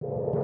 Welcome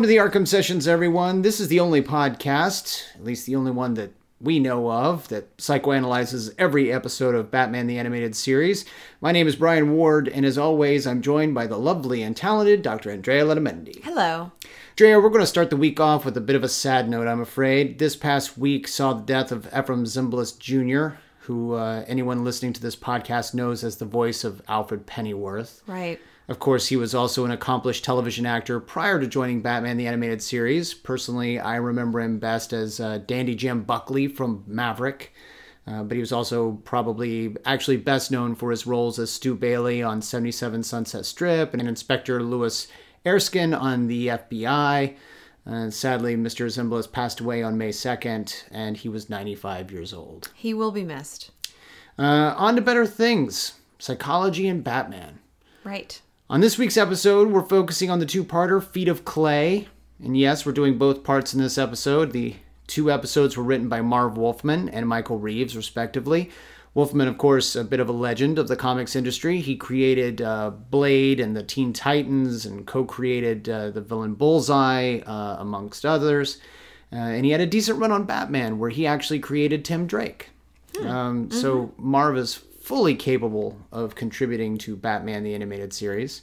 to the Arkham Sessions, everyone. This is the only podcast, at least the only one that we know of, that psychoanalyzes every episode of Batman the Animated Series. My name is Brian Ward, and as always, I'm joined by the lovely and talented Dr. Andrea Letamendi. Hello. Andrea, we're going to start the week off with a bit of a sad note, I'm afraid. This past week saw the death of Ephraim Zimbalist Jr., who anyone listening to this podcast knows as the voice of Alfred Pennyworth. Right. Of course, he was also an accomplished television actor prior to joining Batman the Animated Series. Personally, I remember him best as Dandy Jim Buckley from Maverick. But he was also probably actually best known for his roles as Stu Bailey on 77 Sunset Strip and Inspector Louis Erskine on the FBI. Sadly, Mr. Zimbalist passed away on May 2nd, and he was 95 years old. He will be missed. On to better things. Psychology and Batman. Right. On this week's episode, we're focusing on the two-parter, Feet of Clay. And yes, we're doing both parts in this episode. The two episodes were written by Marv Wolfman and Michael Reeves, respectively. Wolfman, of course, a bit of a legend of the comics industry. He created Blade and the Teen Titans and co-created the villain Bullseye, amongst others. And he had a decent run on Batman, where he actually created Tim Drake. So Marv is fully capable of contributing to Batman the Animated Series.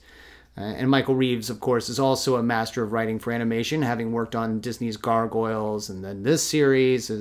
And Michael Reeves, of course, is also a master of writing for animation, having worked on Disney's Gargoyles and then this series,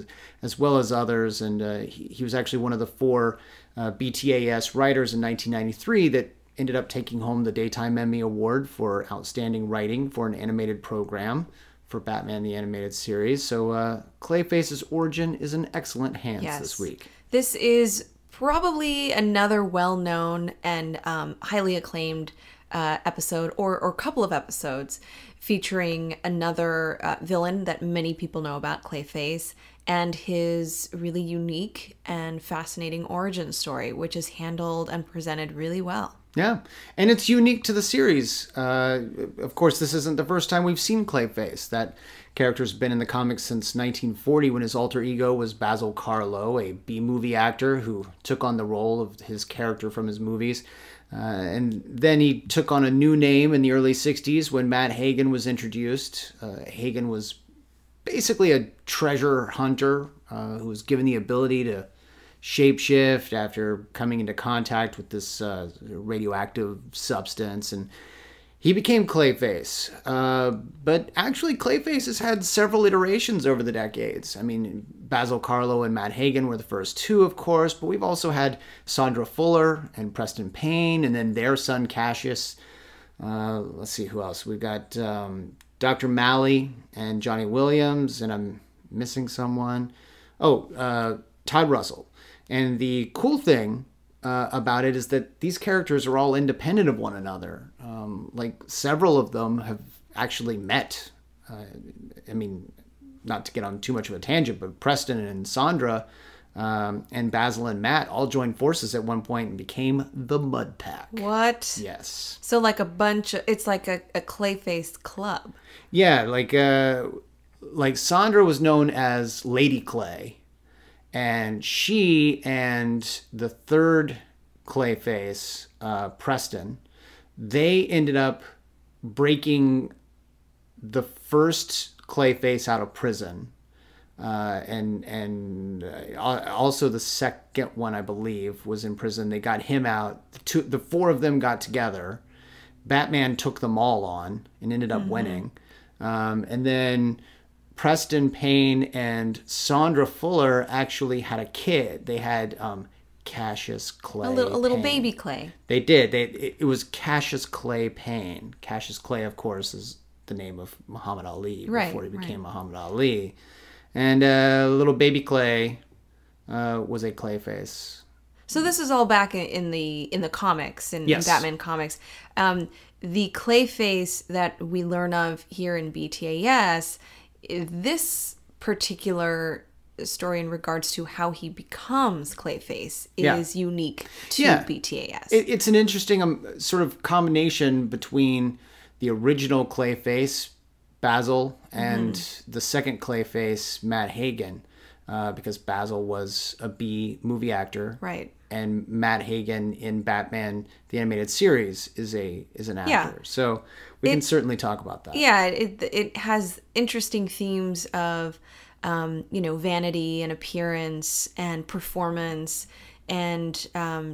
as well as others. And he was actually one of the four BTAS writers in 1993 that ended up taking home the Daytime Emmy Award for Outstanding Writing for an Animated Program for Batman the Animated Series. So Clayface's origin is in excellent hands this week. This is probably another well-known and highly acclaimed episode or couple of episodes featuring another villain that many people know about, Clayface, and his really unique and fascinating origin story, which is handled and presented really well. Yeah, and it's unique to the series. Of course, this isn't the first time we've seen Clayface. That character's been in the comics since 1940 when his alter ego was Basil Carlo, a B-movie actor who took on the role of his character from his movies. And then he took on a new name in the early 60s when Matt Hagen was introduced. Hagen was basically a treasure hunter who was given the ability to shapeshift after coming into contact with this radioactive substance, and he became Clayface. But actually, Clayface has had several iterations over the decades. I mean, Basil Carlo and Matt Hagen were the first two, of course, but we've also had Sandra Fuller and Preston Payne, and then their son Cassius. Let's see who else. We've got Dr. Malley and Johnny Williams, and I'm missing someone. Oh, Todd Russell. And the cool thing about it is that these characters are all independent of one another. Like, several of them have actually met. I mean, not to get on too much of a tangent, but Preston and Sandra and Basil and Matt all joined forces at one point and became the Mud Pack. What? Yes. So like it's like a Clayface club. Yeah, like Sandra was known as Lady Clay. And she and the third Clayface, Preston, they ended up breaking the first Clayface out of prison. And also the second one, I believe, was in prison. They got him out. The four of them got together. Batman took them all on and ended up winning. And then Preston Payne and Sandra Fuller actually had a kid. They had Cassius Clay. A little baby Clay. They did. It was Cassius Clay Payne. Cassius Clay, of course, is the name of Muhammad Ali before he became Muhammad Ali. And little baby Clay was a Clayface. So this is all back in the comics, in Yes. Batman comics. The Clayface that we learn of here in BTAS, this particular story in regards to how he becomes Clayface is unique to BTAS. It's an interesting sort of combination between the original Clayface, Basil, and the second Clayface, Matt Hagen, because Basil was a B movie actor, right? And Matt Hagen in Batman the Animated Series is an actor. Yeah. So we can certainly talk about that. Yeah, it has interesting themes of vanity and appearance and performance, and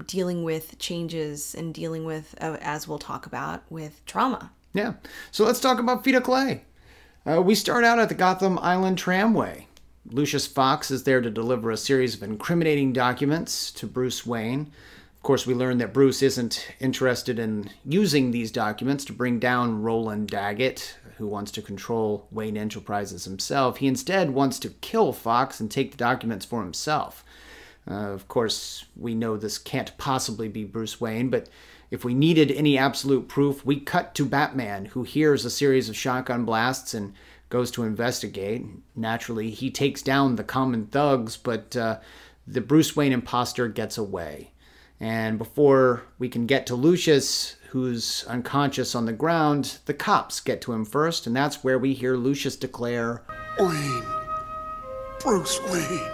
dealing with changes and dealing with, as we'll talk about, with trauma. Yeah. So let's talk about Feet of Clay. We start out at the Gotham Island tramway. Lucius Fox is there to deliver a series of incriminating documents to Bruce Wayne. Of course, we learn that Bruce isn't interested in using these documents to bring down Roland Daggett, who wants to control Wayne Enterprises himself. He instead wants to kill Fox and take the documents for himself. Of course, we know this can't possibly be Bruce Wayne, but if we needed any absolute proof, we cut to Batman, who hears a series of shotgun blasts and goes to investigate. Naturally, he takes down the common thugs, but the Bruce Wayne imposter gets away. And before we can get to Lucius, who's unconscious on the ground, the cops get to him first, and that's where we hear Lucius declare, Wayne. Bruce Wayne.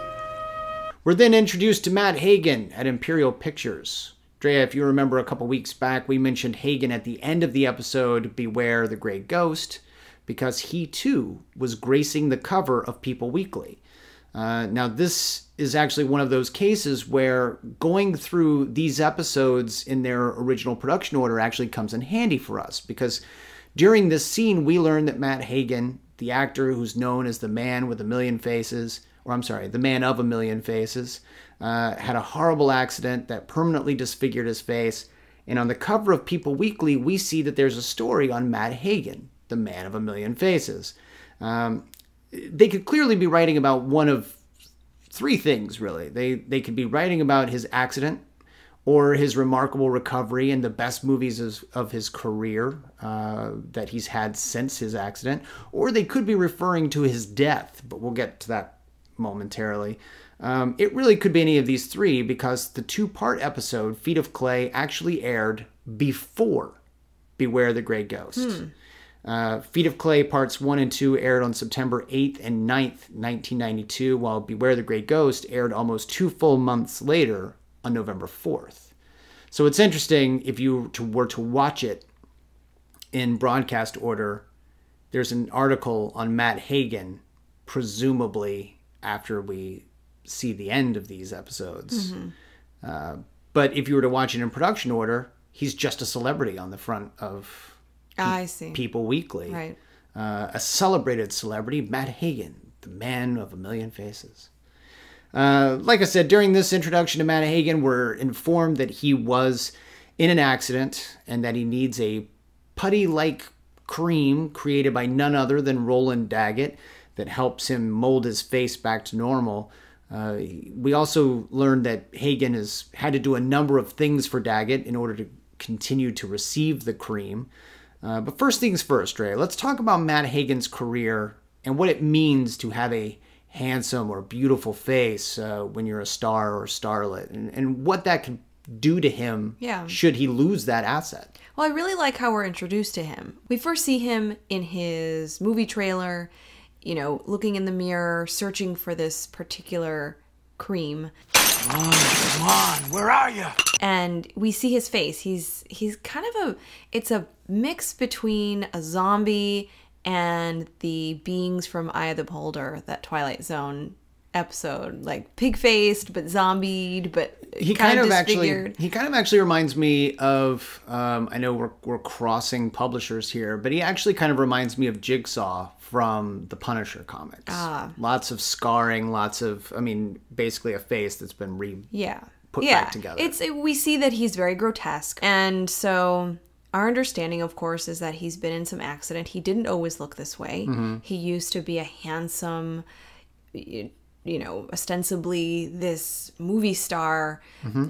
We're then introduced to Matt Hagen at Imperial Pictures. Drea, if you remember a couple weeks back, we mentioned Hagen at the end of the episode, Beware the Grey Ghost, because he too was gracing the cover of People Weekly. Now, this is actually one of those cases where going through these episodes in their original production order actually comes in handy for us, because during this scene, we learn that Matt Hagen, the actor who's known as the Man with a Million Faces, the Man of a Million Faces, had a horrible accident that permanently disfigured his face. And on the cover of People Weekly, we see that there's a story on Matt Hagen, the Man of a Million Faces. They could clearly be writing about one of three things, really. They could be writing about his accident, or his remarkable recovery and the best movies of his career that he's had since his accident, or they could be referring to his death, but we'll get to that momentarily. It really could be any of these three, because the two-part episode, Feet of Clay, actually aired before Beware the Grey Ghost. Feet of Clay Parts 1 and 2 aired on September 8th and 9th, 1992, while Beware the Grey Ghost aired almost 2 full months later on November 4th. So it's interesting, if you were to watch it in broadcast order, there's an article on Matt Hagen, presumably after we see the end of these episodes. But if you were to watch it in production order, he's just a celebrity on the front of I see. People Weekly. Right. A celebrated celebrity, Matt Hagen, the Man of a Million Faces. Like I said, during this introduction to Matt Hagen, we're informed that he was in an accident and that he needs a putty-like cream created by none other than Roland Daggett that helps him mold his face back to normal. We also learned that Hagen has had to do a number of things for Daggett in order to continue to receive the cream. But first things first, Ray, let's talk about Matt Hagen's career and what it means to have a handsome or beautiful face when you're a star or a starlet, and what that can do to him should he lose that asset. Well, I really like how we're introduced to him. We first see him in his movie trailer, looking in the mirror, searching for this particular cream. Come on, where are you? And we see his face. He's kind of it's a mix between a zombie and the beings from Eye of the Beholder, that Twilight Zone episode, like pig-faced but zombied, but he kind of actually reminds me of I know we're crossing publishers here, but he actually kind of reminds me of Jigsaw from the Punisher comics. Lots of scarring, basically a face that's been put back together. We see that he's very grotesque, and so our understanding, of course, is that he's been in some accident. He didn't always look this way. He used to be a handsome, ostensibly this movie star,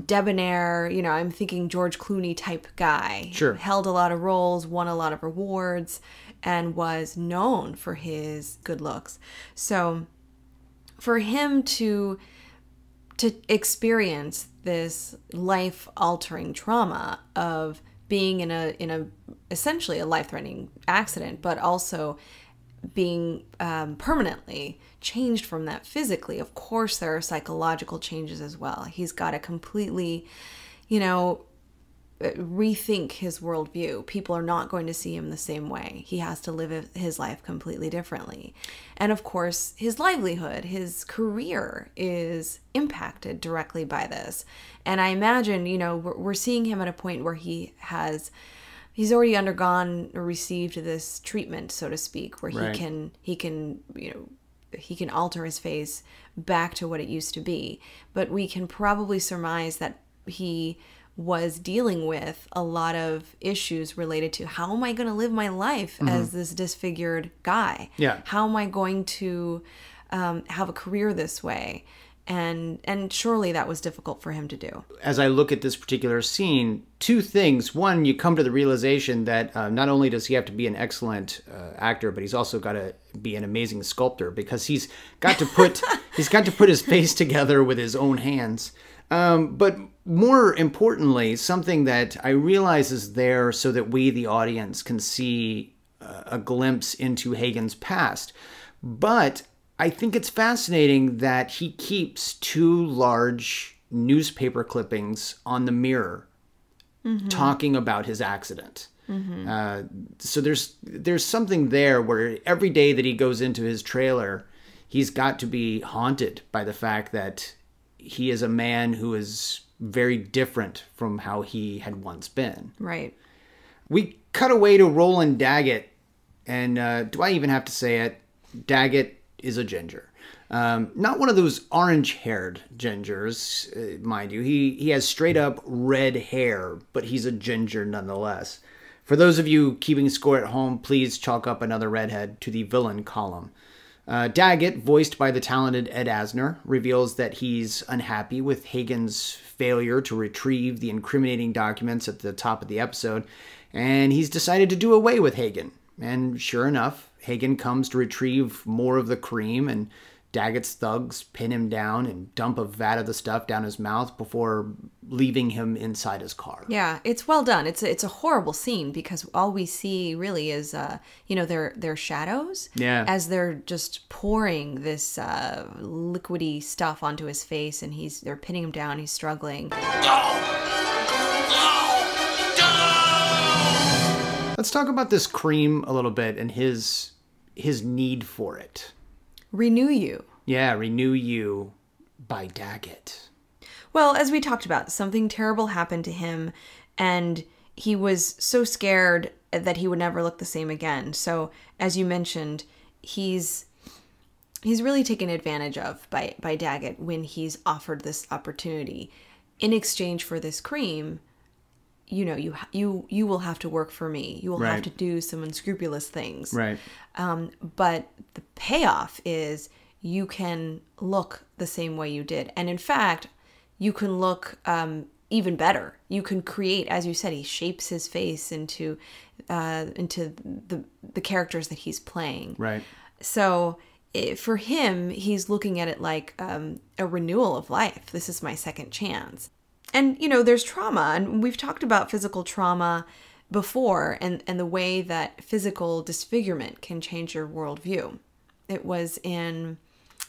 debonair, I'm thinking George Clooney type guy. Sure. Held a lot of roles, won a lot of awards, and was known for his good looks. So for him to experience this life-altering trauma of being in a essentially a life-threatening accident, but also being permanently changed from that physically. Of course, there are psychological changes as well. He's got to completely, rethink his worldview. People are not going to see him the same way. He has to live his life completely differently. And of course, his livelihood, his career is impacted directly by this. And I imagine, we're seeing him at a point where he's already undergone or received this treatment, so to speak, where Right. he can alter his face back to what it used to be. But we can probably surmise that he was dealing with a lot of issues related to, how am I going to live my life as this disfigured guy? Yeah. How am I going to have a career this way? And surely that was difficult for him to do. As I look at this particular scene, two things. One, you come to the realization that not only does he have to be an excellent actor, but he's also got to be an amazing sculptor, because he's got to put his face together with his own hands. But more importantly, something that I realize is there so that we, the audience, can see a glimpse into Hagen's past. But I think it's fascinating that he keeps two large newspaper clippings on the mirror talking about his accident. So there's something there where every day that he goes into his trailer, he's got to be haunted by the fact that he is a man who is very different from how he had once been. Right. We cut away to Roland Daggett, and do I even have to say it? Daggett is a ginger. Not one of those orange-haired gingers, mind you. He has straight-up red hair, but he's a ginger nonetheless. For those of you keeping score at home, please chalk up another redhead to the villain column. Daggett, voiced by the talented Ed Asner, reveals that he's unhappy with Hagen's failure to retrieve the incriminating documents at the top of the episode, and he's decided to do away with Hagen. And sure enough, Hagen comes to retrieve more of the cream, and Daggett's thugs pin him down and dump a vat of the stuff down his mouth before leaving him inside his car. Yeah, it's well done. It's a horrible scene because all we see really is their shadows. Yeah. As they're just pouring this liquidy stuff onto his face, and they're pinning him down. He's struggling. Let's talk about this cream a little bit and his need for it. Renew you. Yeah, Renew You by Daggett. Well, as we talked about, something terrible happened to him, and he was so scared that he would never look the same again. So, as you mentioned, he's really taken advantage of by Daggett when he's offered this opportunity. In exchange for this cream, you will have to work for me. You will have to do some unscrupulous things. Right. But the payoff is you can look the same way you did. And in fact, you can look even better. You can create, as you said, he shapes his face into the characters that he's playing. Right. So for him, he's looking at it like a renewal of life. This is my second chance. And, there's trauma, and we've talked about physical trauma before and the way that physical disfigurement can change your worldview. It was in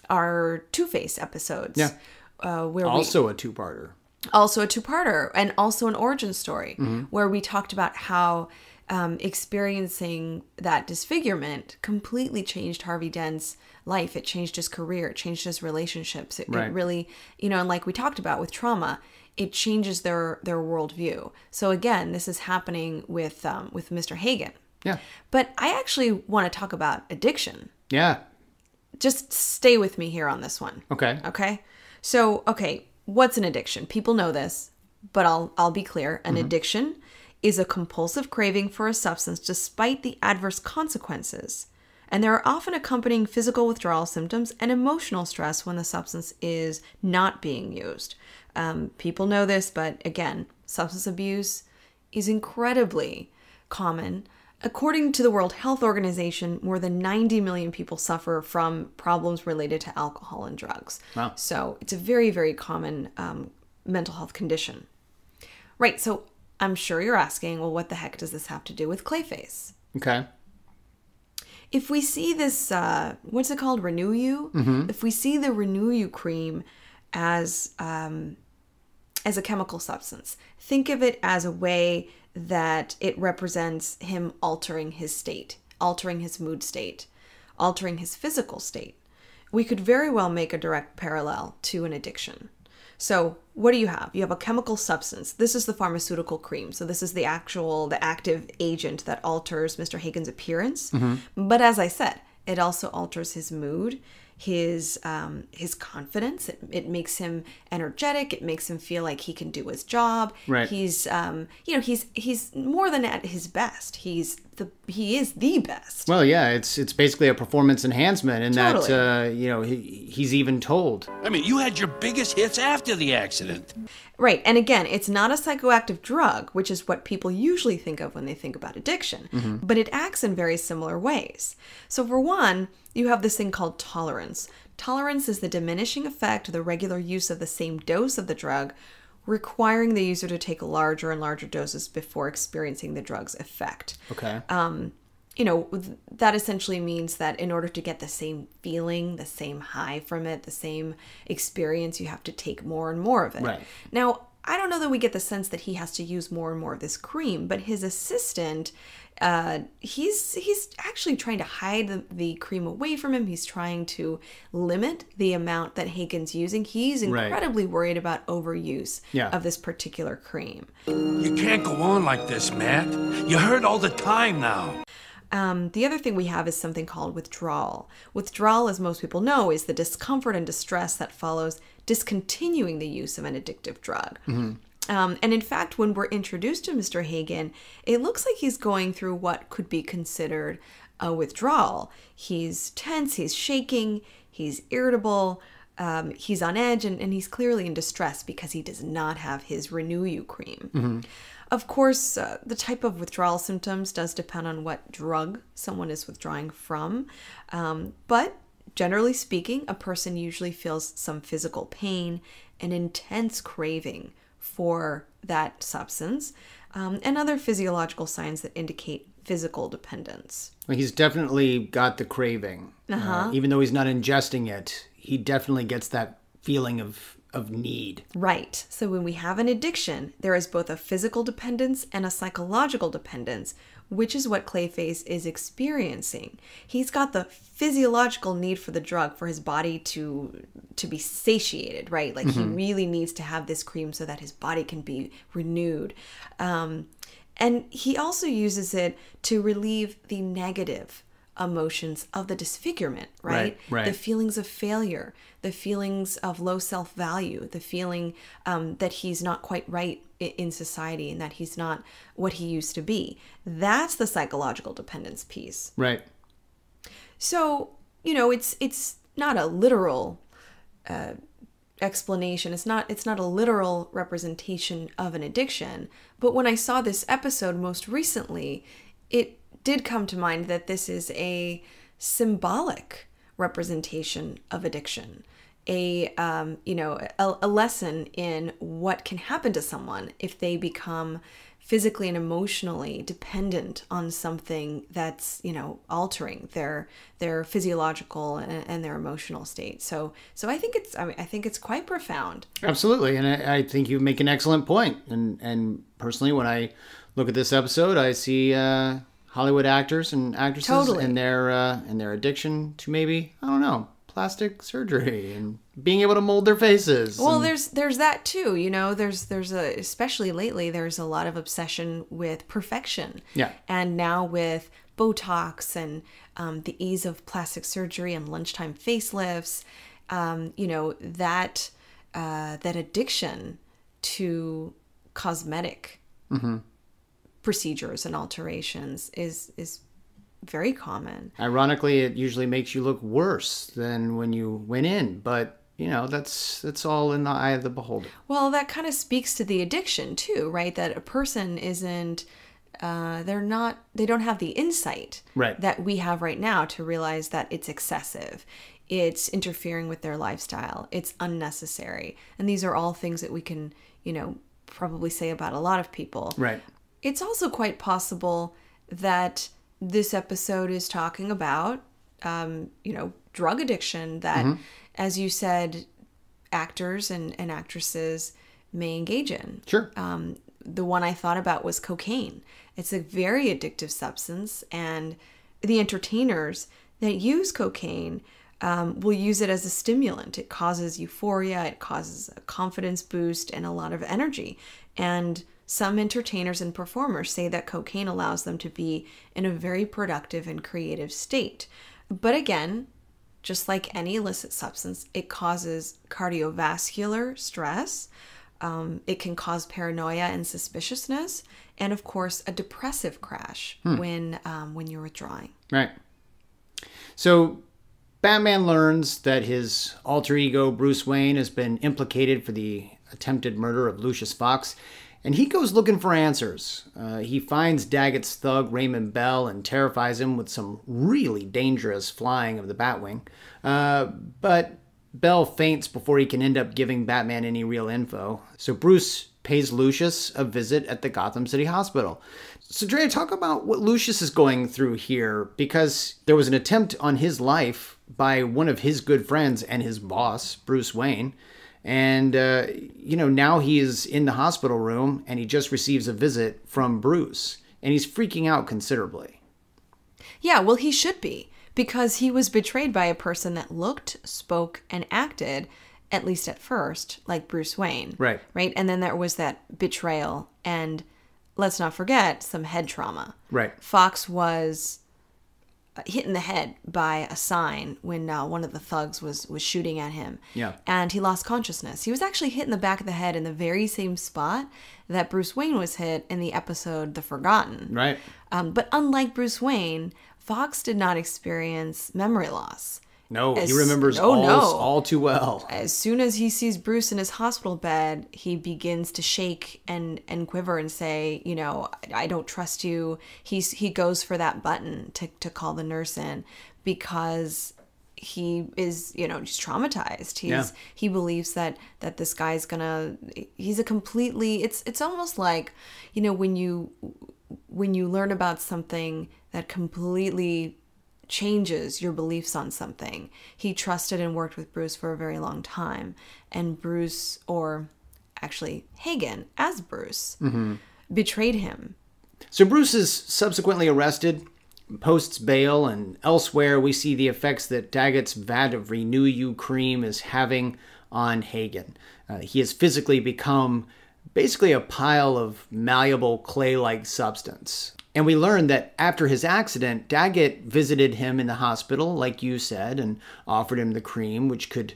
our Two-Face episodes. Yeah. Where also a two-parter. Also a two-parter, and also an origin story, where we talked about how experiencing that disfigurement completely changed Harvey Dent's life. It changed his career. It changed his relationships. It really, and like we talked about with trauma, it changes their worldview. So again, this is happening with Mr. Hagen. Yeah. But I actually want to talk about addiction. Yeah. Just stay with me here on this one. Okay. Okay. So, what's an addiction? People know this, but I'll be clear. An addiction is a compulsive craving for a substance despite the adverse consequences And there are often accompanying physical withdrawal symptoms and emotional stress when the substance is not being used. People know this, but again, substance abuse is incredibly common. According to the World Health Organization, more than 90 million people suffer from problems related to alcohol and drugs. Wow. So it's a very, very common mental health condition. Right, so I'm sure you're asking, well, what the heck does this have to do with CLAYFACE? Okay. If we see this, what's it called, Renew You? Mm-hmm. If we see the Renew You cream as a chemical substance, think of it as a way that it represents him altering his state, altering his mood state, altering his physical state. We could very well make a direct parallel to an addiction. So what do you have? You have a chemical substance. This is the pharmaceutical cream. So this is the active agent that alters Mr. Hagen's appearance. Mm-hmm. But as I said, it also alters his mood, his confidence. It makes him energetic. It makes him feel like he can do his job. Right. He's he's more than at his best. He is the best. Well, yeah, it's basically a performance enhancement in Totally. that he's even told. I mean, you had your biggest hits after the accident. Right. And again, it's not a psychoactive drug, which is what people usually think of when they think about addiction, Mm-hmm. but it acts in very similar ways. So for one, you have this thing called tolerance. Tolerance is the diminishing effect of the regular use of the same dose of the drug, requiring the user to take larger and larger doses before experiencing the drug's effect. Okay. That essentially means that in order to get the same feeling, the same high from it, the same experience, you have to take more and more of it. Right. Now, I don't know that we get the sense that he has to use more and more of this cream, but his assistant, he's actually trying to hide the cream away from him. He's trying to limit the amount that Hagen's using. He's incredibly worried about overuse of this particular cream. You can't go on like this, Matt. You hurt all the time now. The other thing we have is something called withdrawal. Withdrawal, as most people know, is the discomfort and distress that follows discontinuing the use of an addictive drug. Mm-hmm. And in fact, when we're introduced to Mr. Hagen, it looks like he's going through what could be considered a withdrawal. He's tense, he's shaking, he's irritable, he's on edge, and he's clearly in distress because he does not have his Renew You cream. Mm-hmm. Of course, the type of withdrawal symptoms does depend on what drug someone is withdrawing from. But generally speaking, a person usually feels some physical pain, an intense craving for that substance, and other physiological signs that indicate physical dependence. Well, he's definitely got the craving. Even though he's not ingesting it, he definitely gets that feeling of need. Right. So when we have an addiction, there is both a physical dependence and a psychological dependence, which is what CLAYFACE is experiencing. He's got the physiological need for the drug for his body to be satiated, right? Like he really needs to have this cream so that his body can be renewed. And he also uses it to relieve the negative emotions of the disfigurement, right? Right. The feelings of failure, the feelings of low self-value, the feeling that he's not quite right in society and that he's not what he used to be. That's the psychological dependence piece. Right. So, it's not a literal explanation. It's not a literal representation of an addiction. But when I saw this episode most recently, it did come to mind that this is a symbolic representation of addiction, a lesson in what can happen to someone if they become physically and emotionally dependent on something that's, altering their physiological and their emotional state. So I think it's quite profound. Absolutely. And I think you make an excellent point. And personally, when I look at this episode, I see Hollywood actors and actresses and their addiction to maybe, I don't know, plastic surgery and being able to mold their faces. Well, there's that too. Especially lately, there's a lot of obsession with perfection. Yeah. And now with Botox and the ease of plastic surgery and lunchtime facelifts, that addiction to cosmetic procedures and alterations is very common. Ironically, it usually makes you look worse than when you went in, but that's all in the eye of the beholder. Well, that kind of speaks to the addiction too, right? That a person isn't, they don't have the insight Right. that we have right now to realize that it's excessive. It's interfering with their lifestyle. It's unnecessary. And these are all things that we can, probably say about a lot of people. Right. It's also quite possible that this episode is talking about, drug addiction that, as you said, actors and actresses may engage in. Sure. The one I thought about was cocaine. It's a very addictive substance, and the entertainers that use cocaine will use it as a stimulant. It causes euphoria, it causes a confidence boost and a lot of energy. And some entertainers and performers say that cocaine allows them to be in a very productive and creative state. But again, just like any illicit substance, it causes cardiovascular stress. It can cause paranoia and suspiciousness, and of course, a depressive crash when you're withdrawing. Right. So Batman learns that his alter ego, Bruce Wayne, has been implicated for the attempted murder of Lucius Fox, and he goes looking for answers. He finds Daggett's thug, Raymond Bell, and terrifies him with some really dangerous flying of the Batwing. But Bell faints before he can end up giving Batman any real info. So Bruce pays Lucius a visit at the Gotham City Hospital. So Drea, talk about what Lucius is going through here, because there was an attempt on his life by one of his good friends and his boss, Bruce Wayne. And, now he is in the hospital room and he just receives a visit from Bruce. And he's freaking out considerably. Yeah, well, he should be, because he was betrayed by a person that looked, spoke, and acted, at least at first, like Bruce Wayne. Right. Right? And then there was that betrayal and, let's not forget, some head trauma. Right. Fox was hit in the head by a sign when one of the thugs was shooting at him. Yeah. And he lost consciousness. He was actually hit in the back of the head in the very same spot that Bruce Wayne was hit in the episode The Forgotten. Right. But unlike Bruce Wayne, Fox did not experience memory loss. No, he remembers all too well. As soon as he sees Bruce in his hospital bed, he begins to shake and quiver and say, I don't trust you. He goes for that button to call the nurse in because he is, just traumatized. He believes that this guy's he's a completely, it's almost like, when you learn about something that completely changes your beliefs on something. He trusted and worked with Bruce for a very long time. And Bruce, or actually Hagen as Bruce, betrayed him. So Bruce is subsequently arrested, posts bail, and elsewhere we see the effects that Daggett's vat of Renew You cream is having on Hagen. He has physically become basically a pile of malleable clay-like substance. And we learned that after his accident, Daggett visited him in the hospital, like you said, and offered him the cream, which could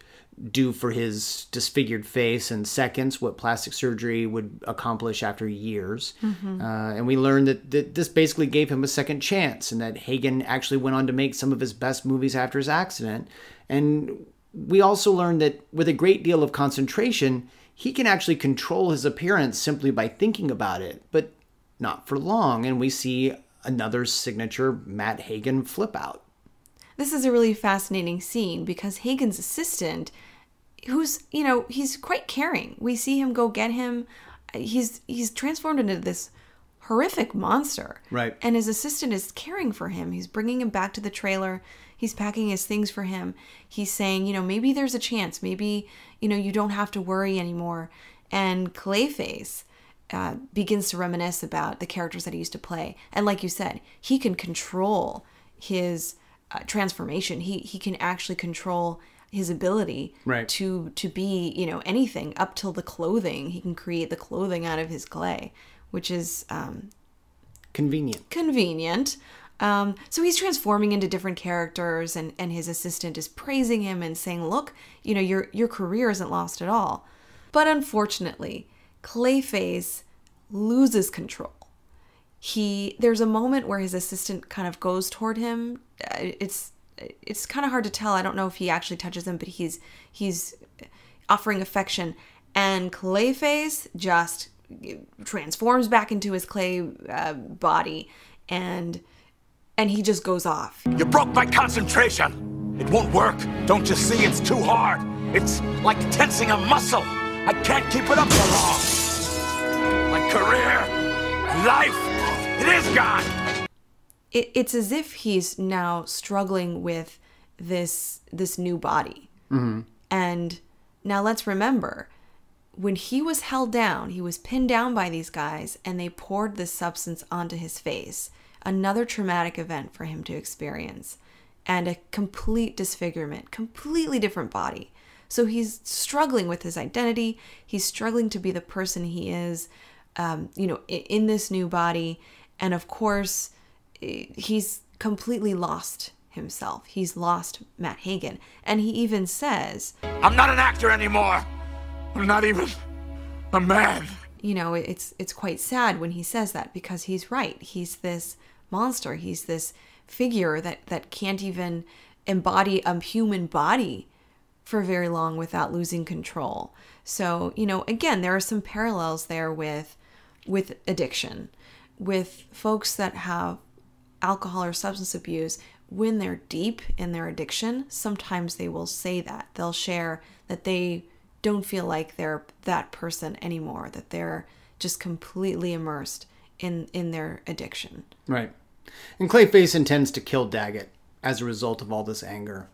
do for his disfigured face in seconds what plastic surgery would accomplish after years. And we learned that this basically gave him a second chance, and that Hagen actually went on to make some of his best movies after his accident. And we also learned that with a great deal of concentration, he can actually control his appearance simply by thinking about it. But not for long, and we see another signature Matt Hagen flip out. This is a really fascinating scene because Hagen's assistant, who's, he's quite caring. We see him go get him. He's transformed into this horrific monster. Right. And his assistant is caring for him. He's bringing him back to the trailer. He's packing his things for him. He's saying, maybe there's a chance. Maybe, you don't have to worry anymore. And CLAYFACE begins to reminisce about the characters that he used to play. And like you said, he can control his transformation. He can actually control his ability to be, anything up till the clothing. He can create the clothing out of his clay, which is convenient. So he's transforming into different characters, and his assistant is praising him and saying, look, your career isn't lost at all. But unfortunately, CLAYFACE loses control. There's a moment where his assistant kind of goes toward him. It's kind of hard to tell. I don't know if he actually touches him, but he's offering affection, and CLAYFACE just transforms back into his clay body, and he just goes off. You broke my concentration. It won't work. Don't you see? It's too hard. It's like tensing a muscle. I can't keep it up for long. My career, my life, it is gone. It's as if he's now struggling with this new body. Mm-hmm. And now let's remember, when he was held down, he was pinned down by these guys, and they poured this substance onto his face. Another traumatic event for him to experience. And a complete disfigurement, completely different body. So he's struggling with his identity. He's struggling to be the person he is, in this new body. And of course, he's completely lost himself. He's lost Matt Hagen. And he even says, I'm not an actor anymore. I'm not even a man. It's quite sad when he says that, because he's right. He's this monster. He's this figure that can't even embody a human body for very long without losing control. So, again, there are some parallels there with addiction, with folks that have alcohol or substance abuse. When they're deep in their addiction, sometimes they will say that. They'll share that they don't feel like they're that person anymore, that they're just completely immersed in their addiction. Right. And CLAYFACE intends to kill Daggett as a result of all this anger.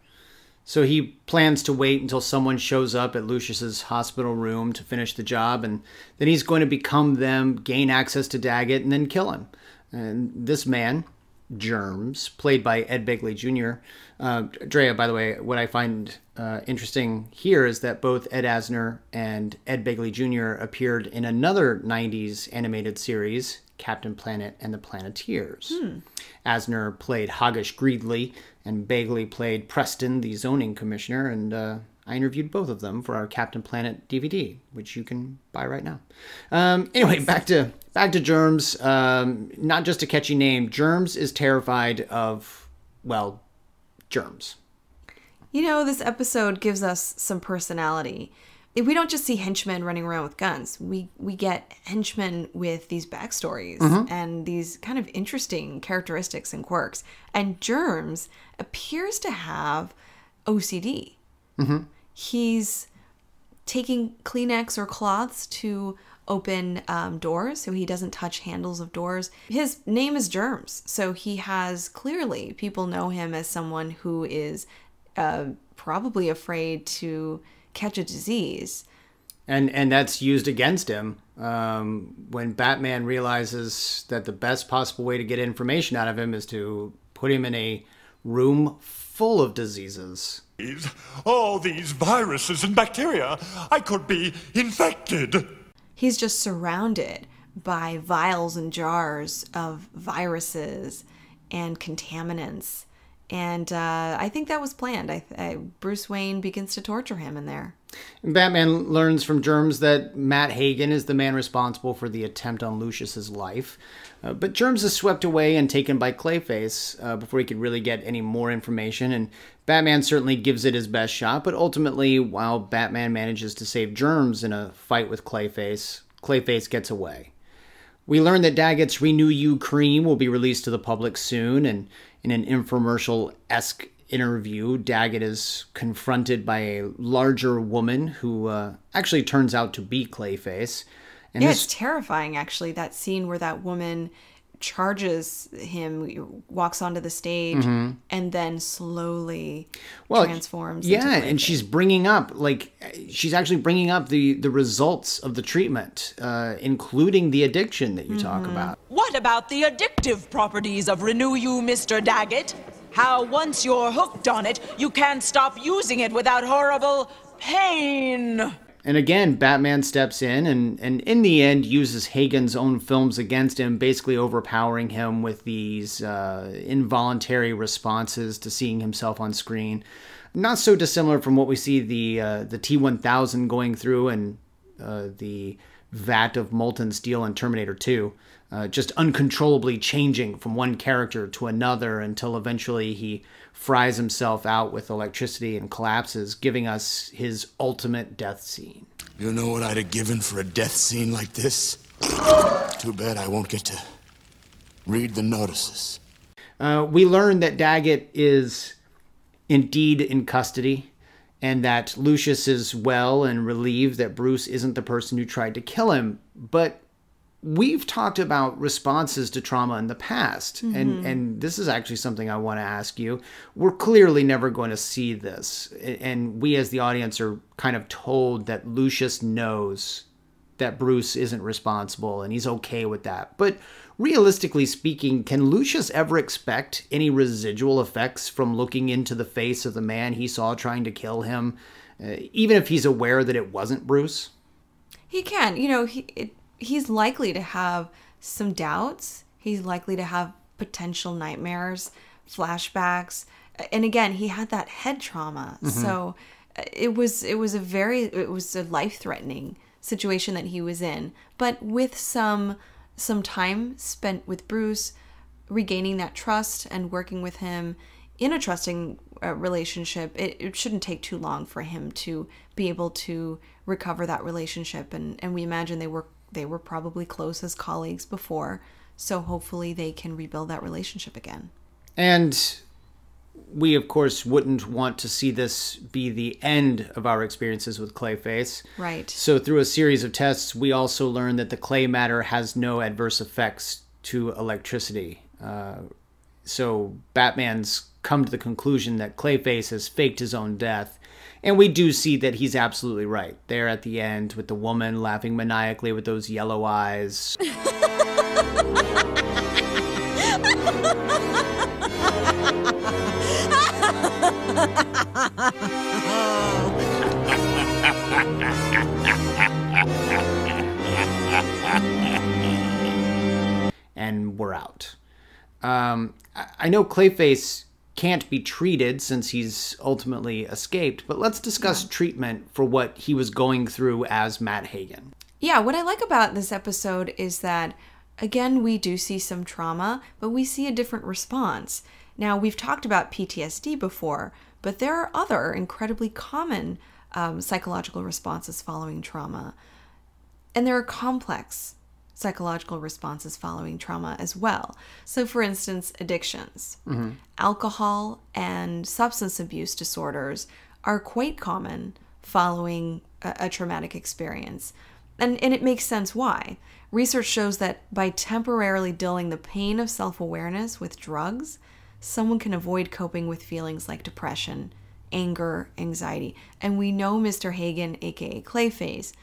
So he plans to wait until someone shows up at Lucius's hospital room to finish the job, and then he's going to become them, gain access to Daggett, and then kill him. And this man, Germs, played by Ed Begley Jr. Drea, by the way, what I find interesting here is that both Ed Asner and Ed Begley Jr. appeared in another 90s animated series, Captain Planet and the Planeteers. Asner played Hoggish Greedley, and Begley played Preston, the zoning commissioner, and I interviewed both of them for our Captain Planet DVD, which you can buy right now. Anyway, back to Germs. Not just a catchy name. Germs is terrified of, well, germs. This episode gives us some personality. We don't just see henchmen running around with guns. We get henchmen with these backstories and these kind of interesting characteristics and quirks. And Germs appears to have OCD. He's taking Kleenex or cloths to open doors, so he doesn't touch handles of doors. His name is Germs, so he has clearly, people know him as someone who is probably afraid to catch a disease. And that's used against him when Batman realizes that the best possible way to get information out of him is to put him in a room full of diseases. All these viruses and bacteria, I could be infected. He's just surrounded by vials and jars of viruses and contaminants. And I think that was planned. Bruce Wayne begins to torture him in there. Batman learns from Germs that Matt Hagen is the man responsible for the attempt on Lucius's life. But Germs is swept away and taken by CLAYFACE before he could really get any more information. And Batman certainly gives it his best shot. But ultimately, while Batman manages to save Germs in a fight with CLAYFACE, CLAYFACE gets away. We learn that Daggett's Renew You cream will be released to the public soon, and in an infomercial-esque interview, Daggett is confronted by a larger woman who actually turns out to be CLAYFACE. And yeah, it's terrifying, actually, that scene where that woman charges him, walks onto the stage, and then slowly transforms into CLAYFACE. And she's bringing up, she's actually bringing up the results of the treatment, including the addiction that you talk about. What about the addictive properties of Renew You, Mr. Daggett? How once you're hooked on it, you can't stop using it without horrible pain. And again, Batman steps in and in the end uses Hagen's own films against him, basically overpowering him with these involuntary responses to seeing himself on screen. Not so dissimilar from what we see the T-1000 going through and the vat of molten steel in Terminator 2, just uncontrollably changing from one character to another until eventually he fries himself out with electricity and collapses, giving us his ultimate death scene. You know what I'd have given for a death scene like this? Too bad I won't get to read the notices. We learn that Daggett is indeed in custody, and that Lucius is well and relieved that Bruce isn't the person who tried to kill him. But we've talked about responses to trauma in the past, and this is actually something I want to ask you. We're clearly never going to see this, and we as the audience are kind of told that Lucius knows that Bruce isn't responsible, and he's okay with that. But realistically speaking, can Lucius ever expect any residual effects from looking into the face of the man he saw trying to kill him, even if he's aware that it wasn't Bruce? He can. You know, he's likely to have some doubts. He's likely to have potential nightmares, flashbacks. And again, he had that head trauma. So it was a life-threatening situation that he was in. But with some time spent with Bruce, regaining that trust and working with him in a trusting relationship, it shouldn't take too long for him to be able to recover that relationship. And we imagine they were probably close as colleagues before, so hopefully they can rebuild that relationship again. And we, of course, wouldn't want to see this be the end of our experiences with Clayface. Right. So through a series of tests, we also learned that the clay matter has no adverse effects to electricity. So Batman's come to the conclusion that Clayface has faked his own death. And we do see that he's absolutely right. There at the end with the woman laughing maniacally with those yellow eyes. And we're out. I know Clayface can't be treated since he's ultimately escaped, but let's discuss treatment for what he was going through as Matt Hagen. Yeah, what I like about this episode is that, again, we do see some trauma, but we see a different response. Now, we've talked about PTSD before, but there are other incredibly common psychological responses following trauma. And there are complex psychological responses following trauma as well. So, for instance, addictions. Alcohol and substance abuse disorders are quite common following a traumatic experience. And it makes sense why. Research shows that by temporarily dulling the pain of self-awareness with drugs, someone can avoid coping with feelings like depression, anger, anxiety. And we know Mr. Hagen, aka Clayface,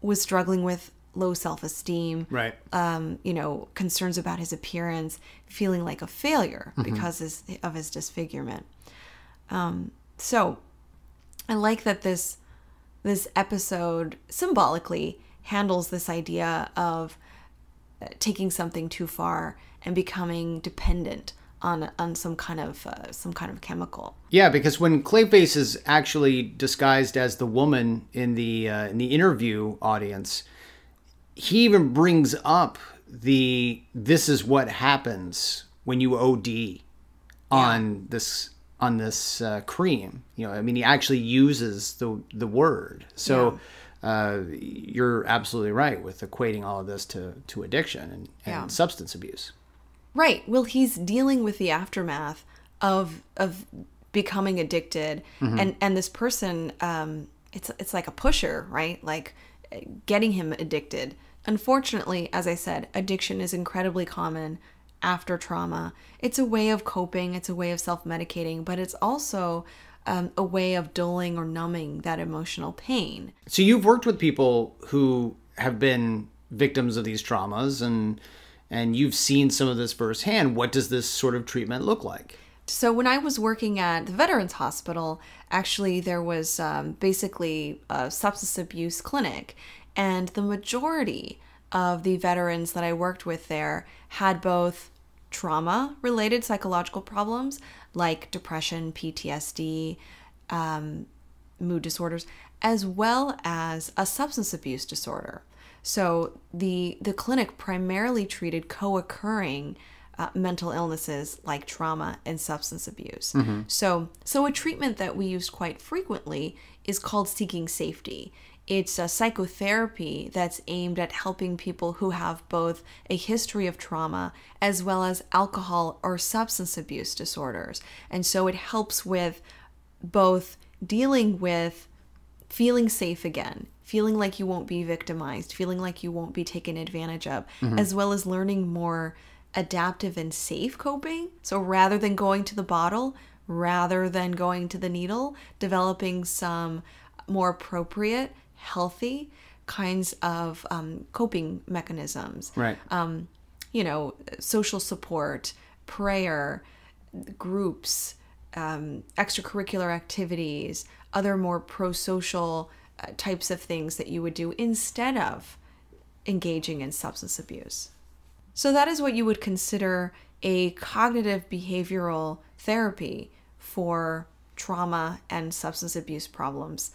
was struggling with low self-esteem, right? Concerns about his appearance, feeling like a failure because of his disfigurement. So I like that this episode symbolically handles this idea of taking something too far and becoming dependent on some kind of chemical. Yeah, because when Clayface is actually disguised as the woman in the interview audience, he even brings up this is what happens when you OD on this cream. He actually uses the word. So you're absolutely right with equating all of this to addiction and substance abuse. Right. Well, he's dealing with the aftermath of becoming addicted, and this person, it's like a pusher, right? Like getting him addicted. Unfortunately, as I said, addiction is incredibly common after trauma. It's a way of coping. It's a way of self-medicating, but it's also a way of dulling or numbing that emotional pain. So you've worked with people who have been victims of these traumas, and you've seen some of this firsthand. What does this sort of treatment look like? So when I was working at the Veterans Hospital, actually there was basically a substance abuse clinic. And the majority of the veterans that I worked with there had both trauma-related psychological problems like depression, PTSD, mood disorders, as well as a substance abuse disorder. So the clinic primarily treated co-occurring mental illnesses like trauma and substance abuse. So a treatment that we used quite frequently is called seeking safety. It's a psychotherapy that's aimed at helping people who have both a history of trauma as well as alcohol or substance abuse disorders. And so it helps with both dealing with feeling safe again, feeling like you won't be victimized, feeling like you won't be taken advantage of, as well as learning more adaptive and safe coping. So rather than going to the bottle, rather than going to the needle, developing some more appropriate, healthy kinds of coping mechanisms. Right. Social support, prayer, groups, extracurricular activities, other more pro-social types of things that you would do instead of engaging in substance abuse. So that is what you would consider a cognitive behavioral therapy for trauma and substance abuse problems.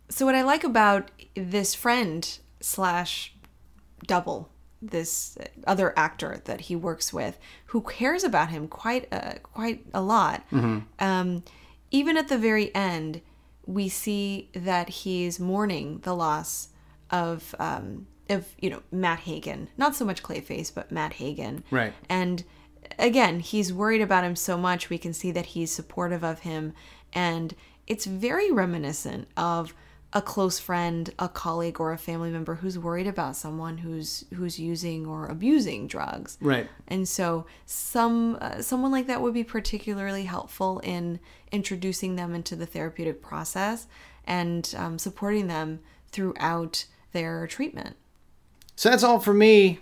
So what I like about this friend / double, this other actor that he works with, who cares about him quite a lot, even at the very end, we see that he's mourning the loss of Matt Hagen. Not so much Clayface, but Matt Hagen. Right. And again, he's worried about him so much. We can see that he's supportive of him. And it's very reminiscent of a close friend, a colleague, or a family member who's worried about someone who's using or abusing drugs. Right. And so someone like that would be particularly helpful in introducing them into the therapeutic process and supporting them throughout their treatment. So that's all for me.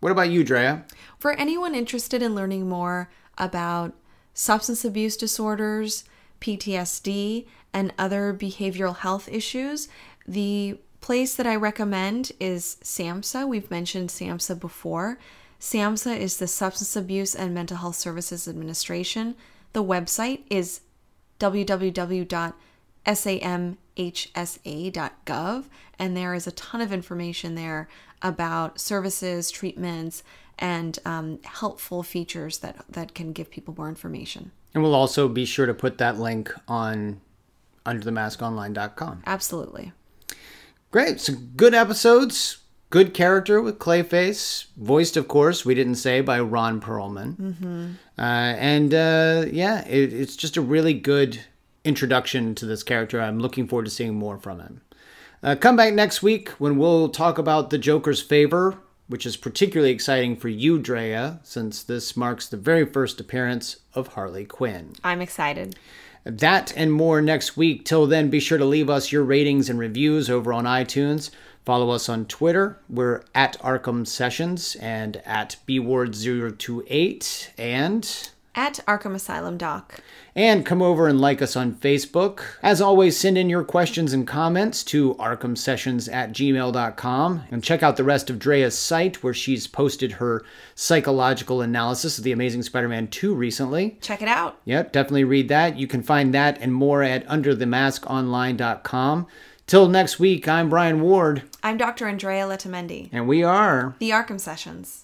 What about you, Drea? For anyone interested in learning more about substance abuse disorders, PTSD, and other behavioral health issues, the place that I recommend is SAMHSA. We've mentioned SAMHSA before. SAMHSA is the Substance Abuse and Mental Health Services Administration. The website is www.samhsa.gov, and there is a ton of information there about services, treatments, and helpful features that can give people more information. And we'll also be sure to put that link on underthemaskonline.com. Absolutely. Great. So good episodes, good character with Clayface, voiced, of course, we didn't say, by Ron Perlman. It's just a really good introduction to this character. I'm looking forward to seeing more from him. Come back next week when we'll talk about The Joker's Favor, which is particularly exciting for you, Drea, since this marks the very first appearance of Harley Quinn. I'm excited. That and more next week. Till then, be sure to leave us your ratings and reviews over on iTunes. Follow us on Twitter. We're at Arkham Sessions and at bward028 and at Arkham Asylum Doc. And come over and like us on Facebook. As always, send in your questions and comments to arkhamsessions@gmail.com. And check out the rest of Drea's site, where she's posted her psychological analysis of The Amazing Spider-Man 2 recently. Check it out. Yep, definitely read that. You can find that and more at underthemaskonline.com. Till next week, I'm Brian Ward. I'm Dr. Andrea Letamendi. And we are the Arkham Sessions.